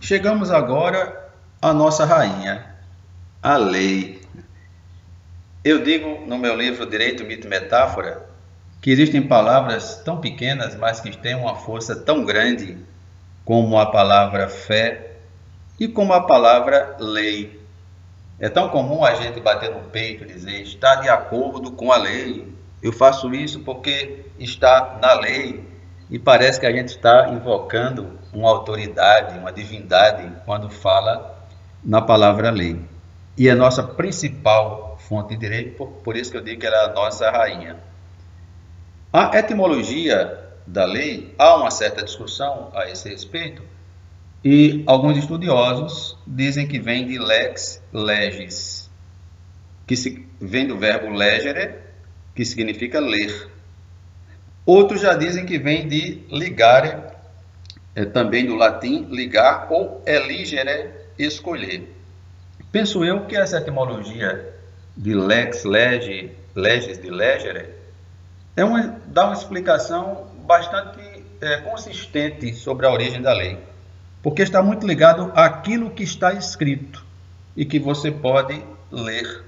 Chegamos agora à nossa rainha, a lei. Eu digo no meu livro Direito, Mito e Metáfora que existem palavras tão pequenas, mas que têm uma força tão grande como a palavra fé e como a palavra lei. É tão comum a gente bater no peito e dizer: está de acordo com a lei. Eu faço isso porque está na lei. E parece que a gente está invocando uma autoridade, uma divindade, quando fala na palavra lei. E é nossa principal fonte de direito, por isso que eu digo que ela é a nossa rainha. A etimologia da lei, há uma certa discussão a esse respeito, e alguns estudiosos dizem que vem de lex legis, que vem do verbo legere, que significa ler. Outros já dizem que vem de ligare, também do latim ligar, ou eligere, escolher. Penso eu que essa etimologia de lex legis, de legere, dá uma explicação bastante consistente sobre a origem da lei, porque está muito ligado àquilo que está escrito e que você pode ler.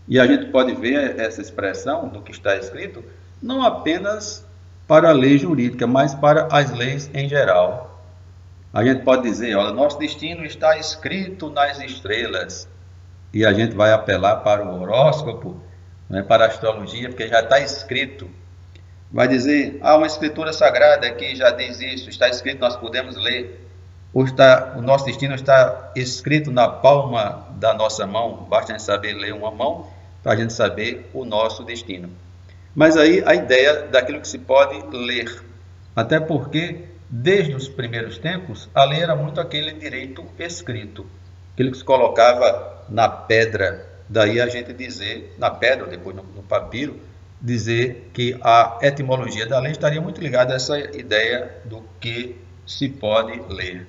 E a gente pode ver essa expressão do que está escrito não apenas para a lei jurídica, mas para as leis em geral. A gente pode dizer: olha, nosso destino está escrito nas estrelas, e a gente vai apelar para o horóscopo, né, para a astrologia, porque já está escrito. Vai dizer: há uma escritura sagrada que já diz isso, está escrito, nós podemos ler. O nosso destino está escrito na palma da nossa mão, basta a gente saber ler uma mão para a gente saber o nosso destino. Mas aí a ideia daquilo que se pode ler, até porque desde os primeiros tempos a lei era muito aquele direito escrito, aquele que se colocava na pedra, daí a gente dizer, na pedra, depois no papiro, dizer que a etimologia da lei estaria muito ligada a essa ideia do que se pode ler.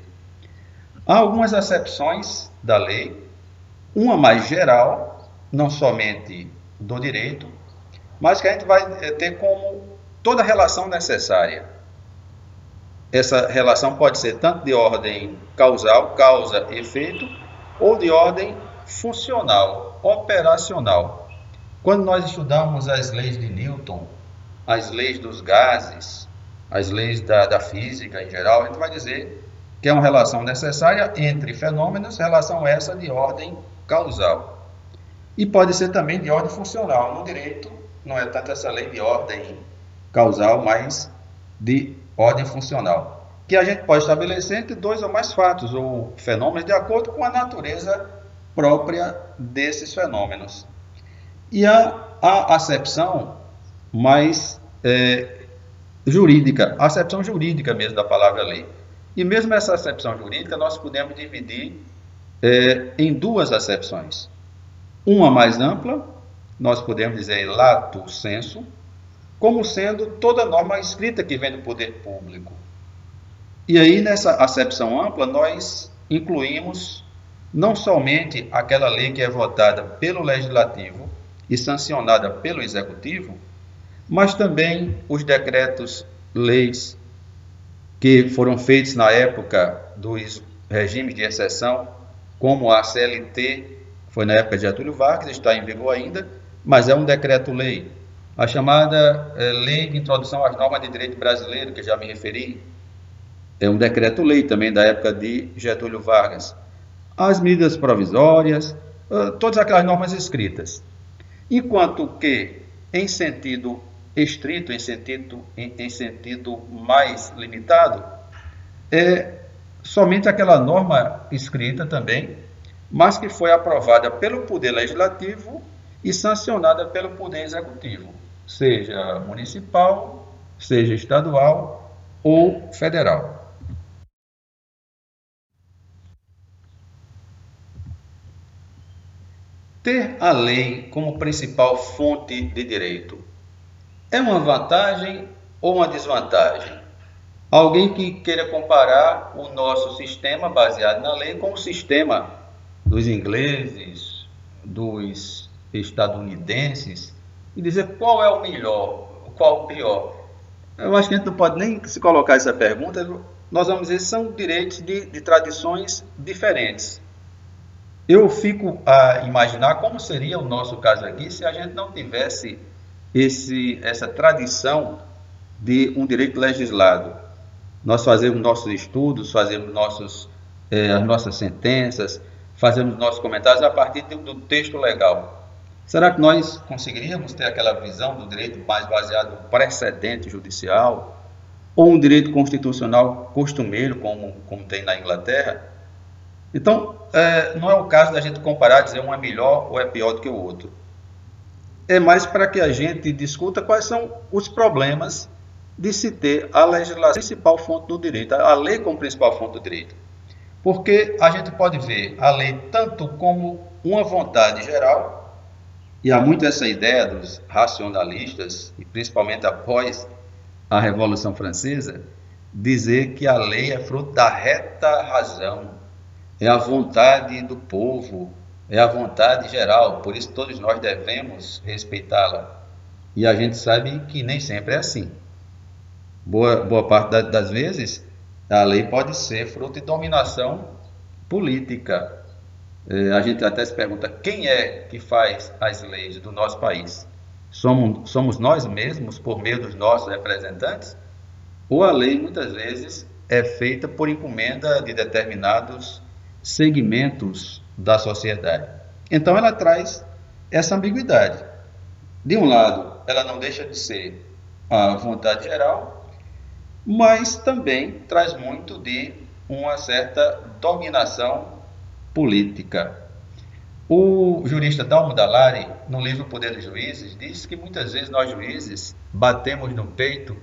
Há algumas acepções da lei, uma mais geral, não somente do direito, mas que a gente vai ter como toda relação necessária. Essa relação pode ser tanto de ordem causal, causa, efeito, ou de ordem funcional, operacional. Quando nós estudamos as leis de Newton, as leis dos gases, as leis da física em geral, a gente vai dizer que é uma relação necessária entre fenômenos, relação essa de ordem causal. E pode ser também de ordem funcional. No direito, não é tanto essa lei de ordem causal, mas de ordem funcional, que a gente pode estabelecer entre dois ou mais fatos ou fenômenos de acordo com a natureza própria desses fenômenos. E a acepção mais jurídica, a acepção jurídica mesmo da palavra lei. E mesmo essa acepção jurídica nós podemos dividir em duas acepções. Uma mais ampla, nós podemos dizer lato sensu, como sendo toda norma escrita que vem do poder público. E aí nessa acepção ampla nós incluímos não somente aquela lei que é votada pelo Legislativo e sancionada pelo Executivo, mas também os decretos-leis que foram feitos na época dos regimes de exceção, como a CLT, foi na época de Getúlio Vargas, está em vigor ainda, mas é um decreto-lei. A chamada Lei de Introdução às Normas de Direito Brasileiro, que já me referi, é um decreto-lei também da época de Getúlio Vargas. As medidas provisórias, todas aquelas normas escritas. Enquanto que, em sentido estrito, em sentido mais limitado, é somente aquela norma escrita também, mas que foi aprovada pelo Poder Legislativo e sancionada pelo Poder Executivo, seja municipal, seja estadual ou federal. Ter a lei como principal fonte de direito é uma vantagem ou uma desvantagem? Alguém que queira comparar o nosso sistema baseado na lei com o sistema dos ingleses, dos estadunidenses, e dizer qual é o melhor, qual o pior. Eu acho que a gente não pode nem se colocar essa pergunta, nós vamos dizer, são direitos de tradições diferentes. Eu fico a imaginar como seria o nosso caso aqui se a gente não tivesse essa tradição de um direito legislado. Nós fazemos nossos estudos, fazemos as nossas sentenças, fazemos nossos comentários a partir do texto legal. Será que nós conseguiríamos ter aquela visão do direito mais baseado no precedente judicial ou um direito constitucional costumeiro, como tem na Inglaterra? Então, não é o caso da gente comparar, dizer um é melhor ou é pior do que o outro. É mais para que a gente discuta quais são os problemas de se ter a legislação principal fonte do direito, a lei como principal fonte do direito. Porque a gente pode ver a lei tanto como uma vontade geral, e há muito essa ideia dos racionalistas, e principalmente após a Revolução Francesa, dizer que a lei é fruto da reta razão, é a vontade do povo, é a vontade geral, por isso todos nós devemos respeitá-la. E a gente sabe que nem sempre é assim. Boa parte das vezes, a lei pode ser fruto de dominação política. A gente até se pergunta, quem é que faz as leis do nosso país? Somos nós mesmos, por meio dos nossos representantes? Ou a lei, muitas vezes, é feita por encomenda de determinados segmentos da sociedade? Então, ela traz essa ambiguidade. De um lado, ela não deixa de ser a vontade geral, mas também traz muito de uma certa dominação política. O jurista Dalmo Dallari, no livro Poder dos Juízes, diz que muitas vezes nós juízes batemos no peito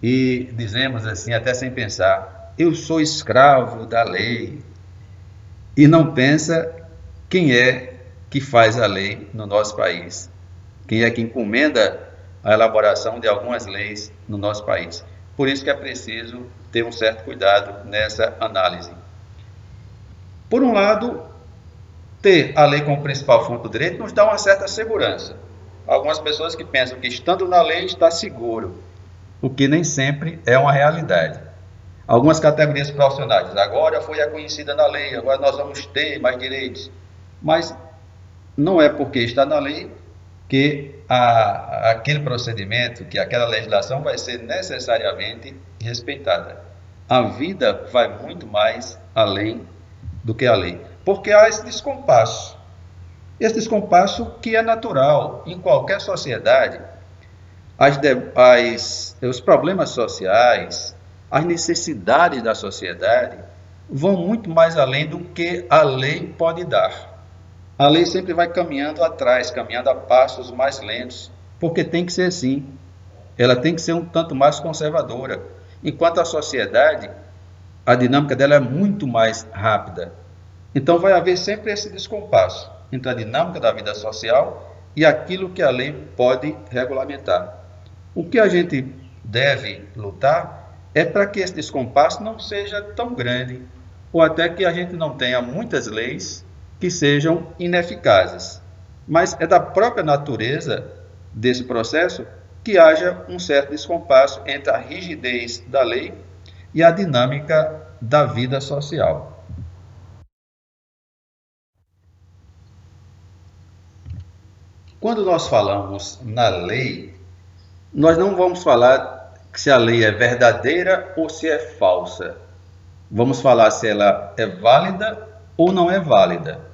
e dizemos assim, até sem pensar, eu sou escravo da lei, e não pensa quem é que faz a lei no nosso país, quem é que encomenda a elaboração de algumas leis no nosso país. Por isso que é preciso ter um certo cuidado nessa análise. Por um lado, ter a lei como principal fonte do direito nos dá uma certa segurança. Algumas pessoas que pensam que estando na lei está seguro, o que nem sempre é uma realidade. Algumas categorias profissionais, agora foi reconhecida na lei, agora nós vamos ter mais direitos. Mas não é porque está na lei que aquele procedimento, que aquela legislação vai ser necessariamente respeitada. A vida vai muito mais além do que a lei, porque há esse descompasso que é natural em qualquer sociedade. Os problemas sociais, as necessidades da sociedade vão muito mais além do que a lei pode dar. A lei sempre vai caminhando atrás, caminhando a passos mais lentos, porque tem que ser assim. Ela tem que ser um tanto mais conservadora. Enquanto a sociedade, a dinâmica dela é muito mais rápida. Então vai haver sempre esse descompasso entre a dinâmica da vida social e aquilo que a lei pode regulamentar. O que a gente deve lutar é para que esse descompasso não seja tão grande, ou até que a gente não tenha muitas leis que sejam ineficazes. Mas é da própria natureza desse processo que haja um certo descompasso entre a rigidez da lei e a dinâmica da vida social. Quando nós falamos na lei, nós não vamos falar se a lei é verdadeira ou se é falsa. Vamos falar se ela é válida ou não é válida.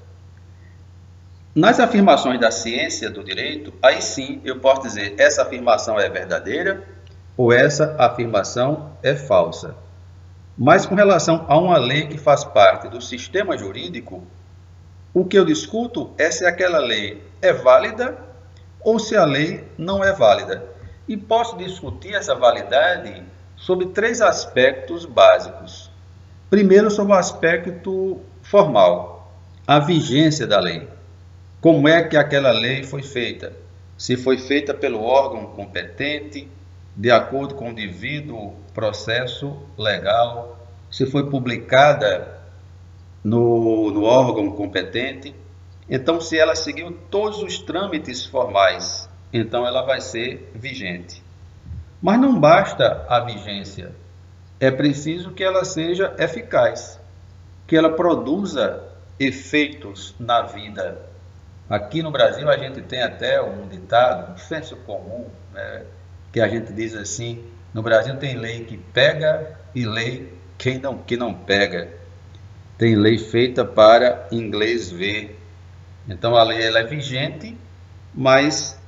Nas afirmações da ciência do direito, aí sim eu posso dizer essa afirmação é verdadeira ou essa afirmação é falsa. Mas com relação a uma lei que faz parte do sistema jurídico, o que eu discuto é se aquela lei é válida ou se a lei não é válida. E posso discutir essa validade sobre 3 aspectos básicos. Primeiro, sobre o aspecto formal, a vigência da lei. Como é que aquela lei foi feita? Se foi feita pelo órgão competente, de acordo com o devido processo legal, se foi publicada no órgão competente. Então, se ela seguiu todos os trâmites formais, então ela vai ser vigente. Mas não basta a vigência, é preciso que ela seja eficaz, que ela produza efeitos na vida. Aqui no Brasil a gente tem até um ditado, um senso comum, né, que a gente diz assim: no Brasil tem lei que pega e lei que não pega. Tem lei feita para inglês ver. Então a lei ela é vigente, mas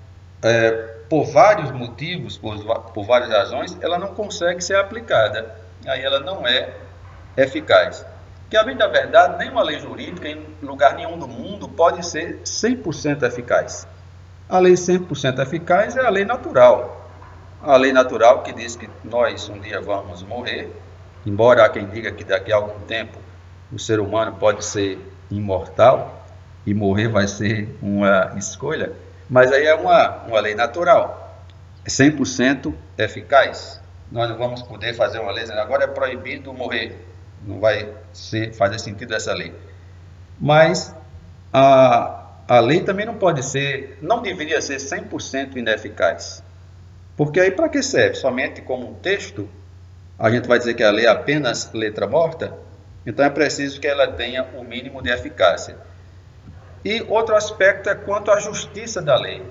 por vários motivos, por várias razões, ela não consegue ser aplicada. Aí ela não é eficaz. Que, a bem da verdade, nenhuma lei jurídica em lugar nenhum do mundo pode ser 100% eficaz. A lei 100% eficaz é a lei natural. A lei natural que diz que nós um dia vamos morrer, embora há quem diga que daqui a algum tempo o ser humano pode ser imortal e morrer vai ser uma escolha, mas aí é uma lei natural, é 100% eficaz. Nós não vamos poder fazer uma lei dizendo agora é proibido morrer, não vai fazer sentido essa lei. Mas a lei também não pode ser, não deveria ser 100% ineficaz, porque aí para que serve? Somente como um texto? A gente vai dizer que a lei é apenas letra morta? Então é preciso que ela tenha o mínimo de eficácia. E outro aspecto é quanto à justiça da lei,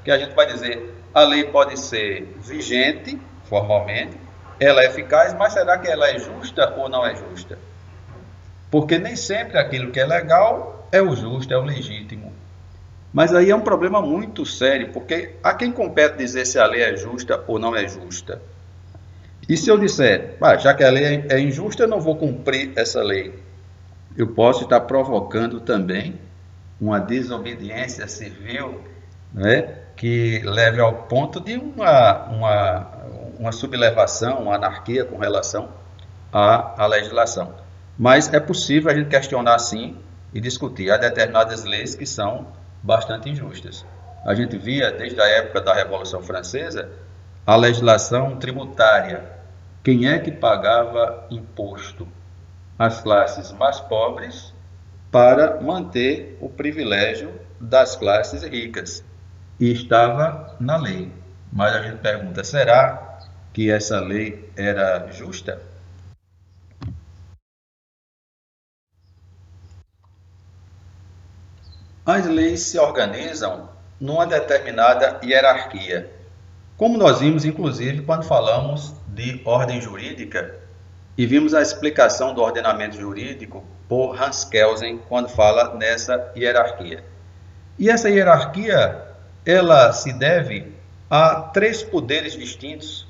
que a gente vai dizer, a lei pode ser vigente, formalmente, ela é eficaz, mas será que ela é justa ou não é justa? Porque nem sempre aquilo que é legal é o justo, é o legítimo. Mas aí é um problema muito sério, porque a quem compete dizer se a lei é justa ou não é justa? E se eu disser, já que a lei é injusta, eu não vou cumprir essa lei, eu posso estar provocando também uma desobediência civil, né, que leve ao ponto de uma sublevação, uma anarquia com relação à legislação. Mas é possível a gente questionar sim e discutir. Há determinadas leis que são bastante injustas. A gente via desde a época da Revolução Francesa a legislação tributária. Quem é que pagava imposto? As classes mais pobres, para manter o privilégio das classes ricas. E estava na lei. Mas a gente pergunta, será que essa lei era justa? As leis se organizam numa determinada hierarquia. Como nós vimos, inclusive, quando falamos de ordem jurídica, e vimos a explicação do ordenamento jurídico por Hans Kelsen, quando fala nessa hierarquia. E essa hierarquia, ela se deve a três poderes distintos.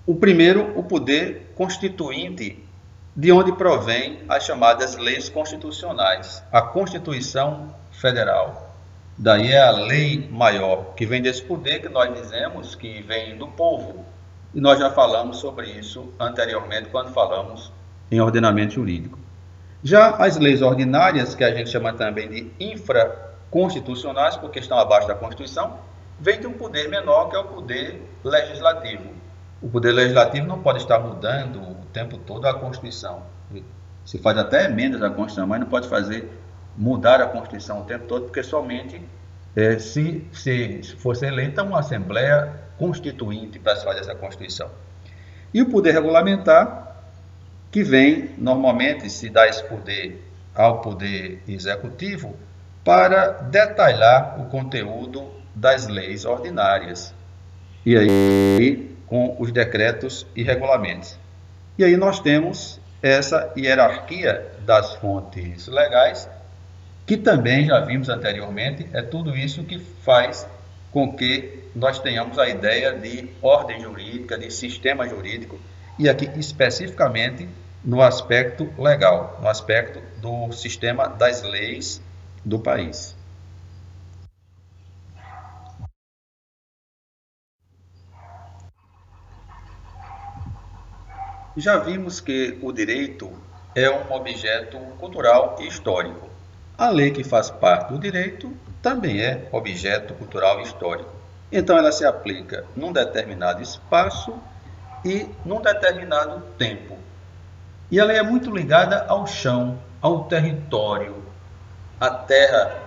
O primeiro, o poder constituinte, de onde provém as chamadas leis constitucionais, a Constituição Federal. Daí é a lei maior, que vem desse poder que nós dizemos que vem do povo. E nós já falamos sobre isso anteriormente, quando falamos em ordenamento jurídico. Já as leis ordinárias, que a gente chama também de infraconstitucionais, porque estão abaixo da Constituição, vem de um poder menor, que é o poder legislativo. O poder legislativo não pode estar mudando o tempo todo a Constituição. Se faz até emendas à Constituição, mas não pode mudar a Constituição o tempo todo, porque somente se fosse eleita uma Assembleia Constituinte para se fazer essa Constituição. E o poder regulamentar, que vem, normalmente, se dá esse poder ao poder executivo para detalhar o conteúdo das leis ordinárias. E aí, com os decretos e regulamentos. E aí nós temos essa hierarquia das fontes legais, que também já vimos anteriormente, é tudo isso que faz com que nós tenhamos a ideia de ordem jurídica, de sistema jurídico, e aqui especificamente no aspecto legal, no aspecto do sistema das leis do país. Já vimos que o direito é um objeto cultural e histórico. A lei que faz parte do direito também é objeto cultural e histórico. Então ela se aplica num determinado espaço e num determinado tempo. E ela é muito ligada ao chão, ao território, à terra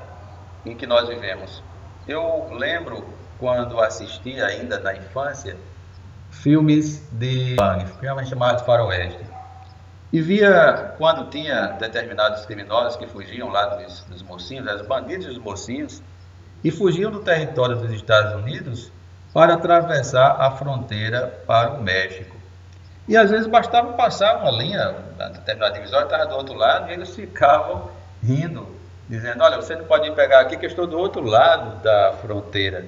em que nós vivemos. Eu lembro quando assisti ainda na infância filmes de filmes chamados faroeste. E via quando tinha determinados criminosos que fugiam lá dos mocinhos, os bandidos e os mocinhos, e fugiam do território dos Estados Unidos para atravessar a fronteira para o México. E às vezes bastava passar uma linha, uma determinada divisória estava do outro lado, e eles ficavam rindo, dizendo: olha, você não pode me pegar aqui que eu estou do outro lado da fronteira.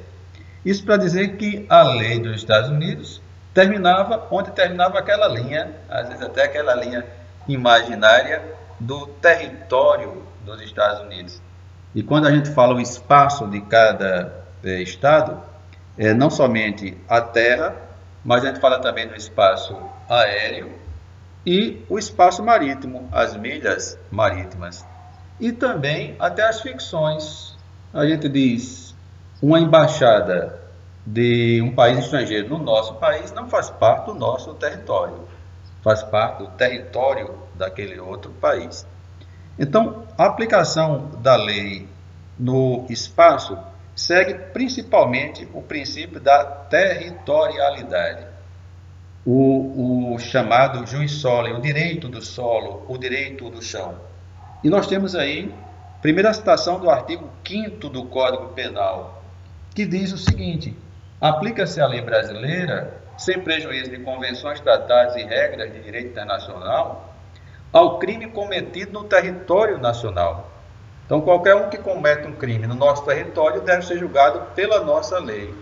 Isso para dizer que a lei dos Estados Unidos terminava onde terminava aquela linha, às vezes até aquela linha imaginária do território dos Estados Unidos. E quando a gente fala o espaço de cada estado, não somente a terra, mas a gente fala também do espaço aéreo e o espaço marítimo, as milhas marítimas. E também até as ficções. A gente diz, uma embaixada de um país estrangeiro no nosso país não faz parte do nosso território, faz parte do território daquele outro país. Então, a aplicação da lei no espaço segue principalmente o princípio da territorialidade, o chamado jus soli, o direito do solo, o direito do chão. E nós temos aí a primeira citação do artigo 5º do Código Penal, que diz o seguinte: aplica-se a lei brasileira, sem prejuízo de convenções, tratados e regras de direito internacional, ao crime cometido no território nacional. Então, qualquer um que comete um crime no nosso território deve ser julgado pela nossa lei.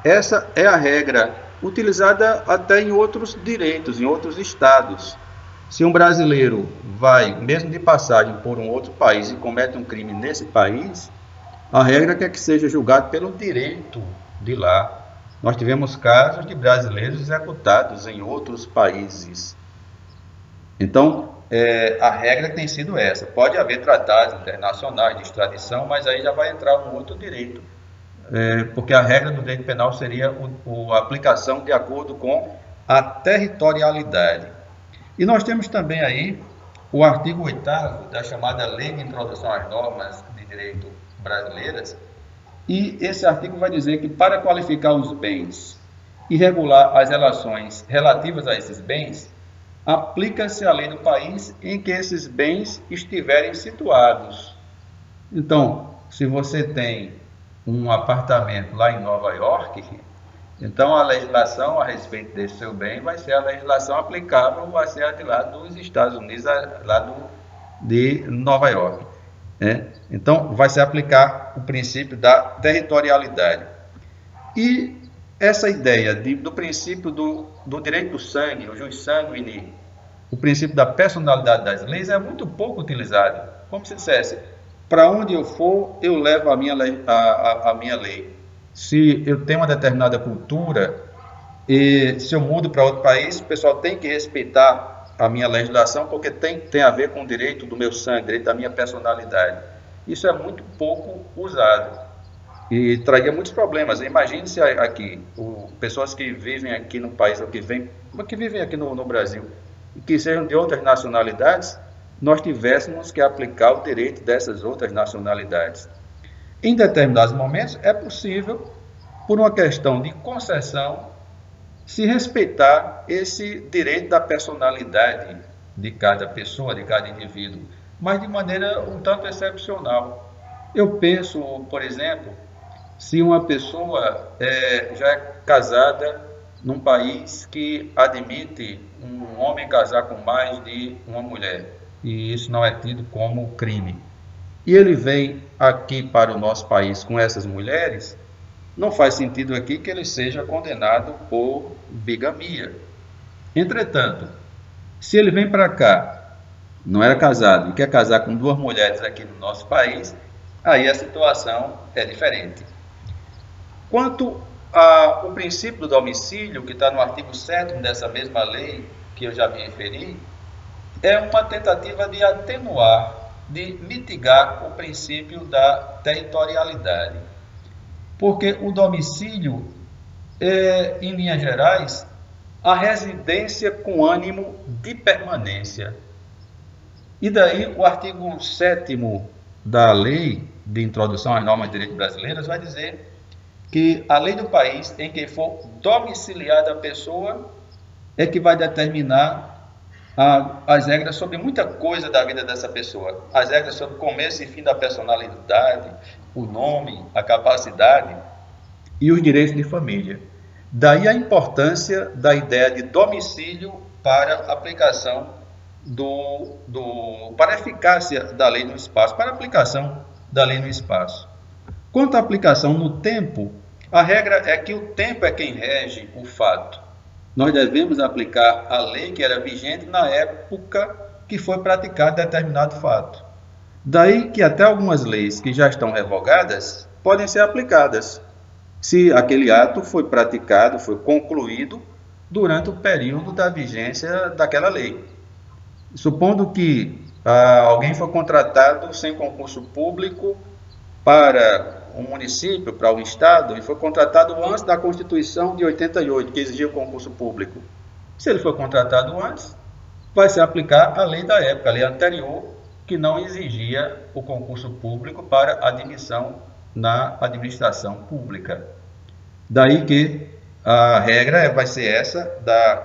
Essa é a regra utilizada até em outros direitos, em outros estados. Se um brasileiro vai, mesmo de passagem, por um outro país e comete um crime nesse país, a regra é que seja julgado pelo direito de lá. Nós tivemos casos de brasileiros executados em outros países. Então, a regra tem sido essa. Pode haver tratados internacionais de extradição, mas aí já vai entrar um outro direito, porque a regra do direito penal seria a aplicação de acordo com a territorialidade. E nós temos também aí o artigo 8º da chamada Lei de Introdução às Normas de Direito Brasileiras, e esse artigo vai dizer que para qualificar os bens e regular as relações relativas a esses bens, aplica-se a lei do país em que esses bens estiverem situados. Então, se você tem um apartamento lá em Nova York, então a legislação a respeito desse seu bem vai ser a legislação aplicável, vai ser a de lá dos Estados Unidos, lá de Nova York. Então, vai se aplicar o princípio da territorialidade. E essa ideia do princípio do direito do sangue, o jus sanguinis, o princípio da personalidade das leis é muito pouco utilizado. Como se dissesse, para onde eu for, eu levo a minha lei. Se eu tenho uma determinada cultura e se eu mudo para outro país, o pessoal tem que respeitar a minha legislação, porque tem a ver com o direito do meu sangue, direito da minha personalidade. Isso é muito pouco usado e traria muitos problemas. Imagine se aqui, pessoas que vivem aqui no país, ou que vivem aqui no Brasil, e que sejam de outras nacionalidades, nós tivéssemos que aplicar o direito dessas outras nacionalidades. Em determinados momentos, é possível, por uma questão de concessão, se respeitar esse direito da personalidade de cada pessoa, de cada indivíduo, mas de maneira um tanto excepcional. Eu penso, por exemplo, se uma pessoa já é casada num país que admite um homem casar com mais de uma mulher, e isso não é tido como crime, e ele vem aqui para o nosso país com essas mulheres, não faz sentido aqui que ele seja condenado por bigamia. Entretanto, se ele vem para cá, não era casado, e quer casar com 2 mulheres aqui no nosso país, aí a situação é diferente. Quanto ao princípio do domicílio, que está no artigo 7º dessa mesma lei que eu já me referi, é uma tentativa de atenuar, de mitigar o princípio da territorialidade. Porque o domicílio é, em linhas gerais, a residência com ânimo de permanência. E daí o artigo 7º da Lei de Introdução às Normas de Direito Brasileiras vai dizer que a lei do país em que for domiciliada a pessoa é que vai determinar as regras sobre muita coisa da vida dessa pessoa. As regras sobre o começo e fim da personalidade, o nome, a capacidade e os direitos de família. Daí a importância da ideia de domicílio para a aplicação para a eficácia da lei no espaço, para a aplicação da lei no espaço. Quanto à aplicação no tempo, a regra é que o tempo é quem rege o fato. Nós devemos aplicar a lei que era vigente na época que foi praticado determinado fato. Daí que até algumas leis que já estão revogadas podem ser aplicadas, se aquele ato foi praticado, foi concluído durante o período da vigência daquela lei. Supondo que alguém foi contratado sem concurso público para um município, para um estado, e foi contratado antes da Constituição de 88, que exigia o concurso público. Se ele foi contratado antes, vai se aplicar a lei da época, a lei anterior, que não exigia o concurso público para admissão na administração pública. Daí que a regra vai ser essa,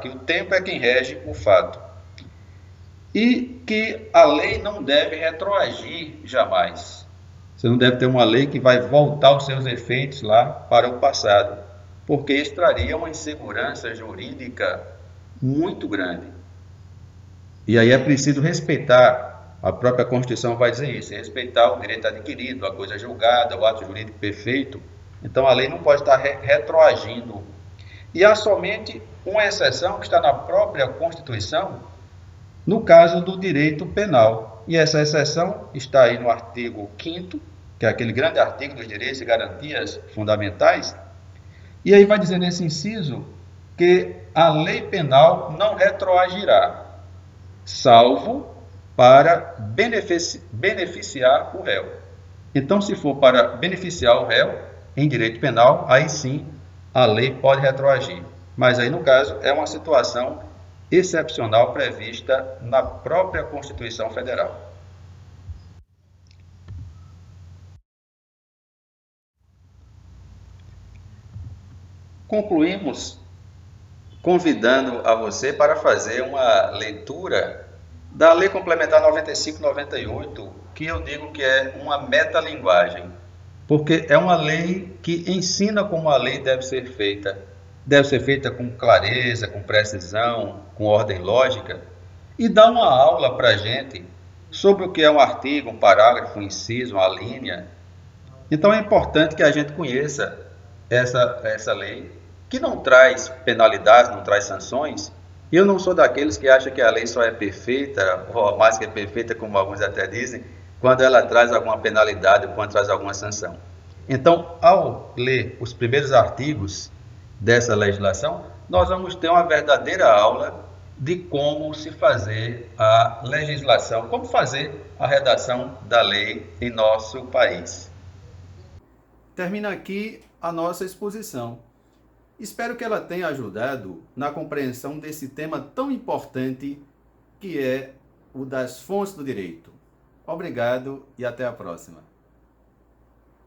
que o tempo é quem rege o fato. E que a lei não deve retroagir jamais. Você não deve ter uma lei que vai voltar os seus efeitos lá para o passado, porque isso traria uma insegurança jurídica muito grande. E aí é preciso respeitar, a própria Constituição vai dizer isso, respeitar o direito adquirido, a coisa julgada, o ato jurídico perfeito. Então a lei não pode estar retroagindo. E há somente uma exceção que está na própria Constituição, no caso do direito penal. E essa exceção está aí no artigo 5º, que é aquele grande artigo dos direitos e garantias fundamentais, e aí vai dizer nesse inciso que a lei penal não retroagirá, salvo para beneficiar o réu. Então, se for para beneficiar o réu em direito penal, aí sim a lei pode retroagir. Mas aí, no caso, é uma situação excepcional prevista na própria Constituição Federal. Concluímos convidando a você para fazer uma leitura da Lei Complementar 95/98, que eu digo que é uma metalinguagem, porque é uma lei que ensina como a lei deve ser feita. Deve ser feita com clareza, com precisão, com ordem lógica, e dá uma aula para a gente sobre o que é um artigo, um parágrafo, um inciso, uma linha. Então é importante que a gente conheça essa lei, que não traz penalidades, não traz sanções. Eu não sou daqueles que acham que a lei só é perfeita, ou mais que perfeita, como alguns até dizem, quando ela traz alguma penalidade, quando traz alguma sanção. Então, ao ler os primeiros artigos dessa legislação, nós vamos ter uma verdadeira aula de como se fazer a legislação, como fazer a redação da lei em nosso país. Termina aqui a nossa exposição. Espero que ela tenha ajudado na compreensão desse tema tão importante que é o das fontes do direito. Obrigado e até a próxima.